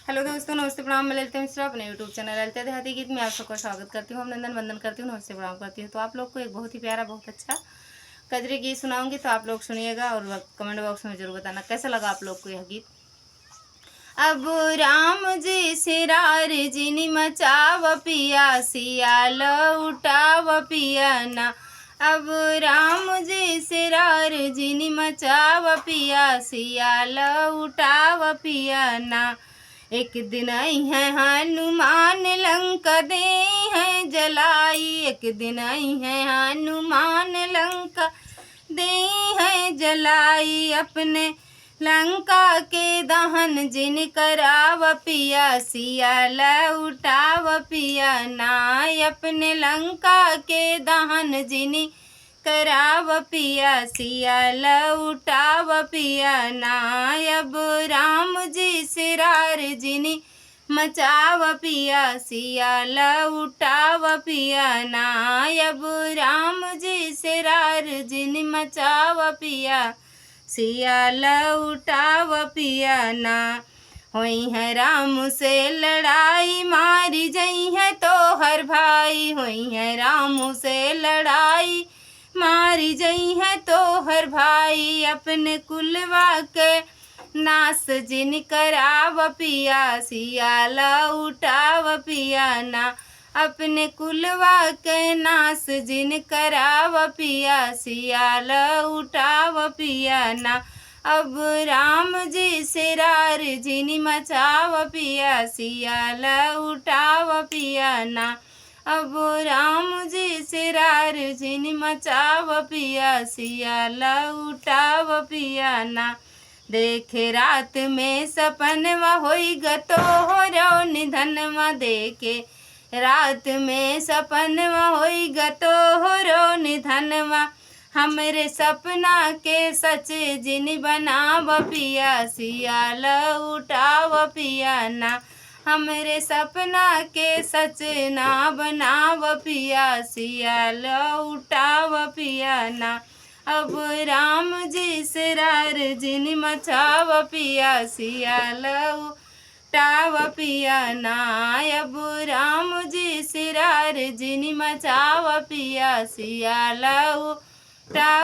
Hello दोस्तों, नमस्ते प्रणाम। मैं ललिता मिश्रा अपने यूट्यूब चैनल ललिता देहाती गीत में आप सबका स्वागत करती हूँ, अभिनंदन वंदन करती हूँ, नमस्ते प्रणाम करती हूँ। तो आप लोग को एक बहुत ही प्यारा, बहुत अच्छा कजरी गीत सुनाऊंगी, तो आप लोग सुनिएगा और कमेंट बॉक्स में जरूर बताना कैसा लगा आप लोग को यह गीत। अब राम जी सिरार जिनी मचाव पिया, सियाल उठाव पिया ना। अब राम जी सिरार जिनी मचाव पिया, सियाल उठाव पिया ना। एक दिन आई है हनुमान लंका दे है जलाई, एक दिन आई है हनुमान लंका दे है जलाई। अपने लंका के दहन जिन कराव पिया, सियाल उठाव पिया ना। अपने लंका के दहन जिन कराव पिया, सियाल उठाव पिया ना। अब राम जी सिरार जिनी मचाव पिया, सियाल उठाव पिया ना। अब राम जी सिरार जिनी मचाव पिया, सियाल उठाव पिया ना। होई है राम से लड़ाई, मारी जई है तो हर भाई। होई है राम से लड़ाई, मारी जई है तो हर भाई। अपने कुलवा के नास जिन कराव पिया, सियाल उठाव पिया ना। अपने कुलवा के नास जिन कराव पिया, सियाल उठाव पिया ना। अब राम जी सिरार जिनी मचाव पिया, सियाल उठाव पिया ना। अब राम जी सिरार जिनी मचाव पिया, सियाल उठाव पिया ना। देखे रात में सपनवा होई गतो हो रो निधनवा, देखे रात में सपनवा होई गतो हो रो निधनवा। हमरे सपना के सच जिन बनाव पिया, सियाल उठाव पिया ना। हमरे सपना के सच ना बनाव पिया, सियाल उठाव पिया ना। अब राम जी सिरार जिन मचाव पिया, सियाल उठाव पिया ना। अब राम जी सिरार जिन मचाव पिया, सियाल उठाव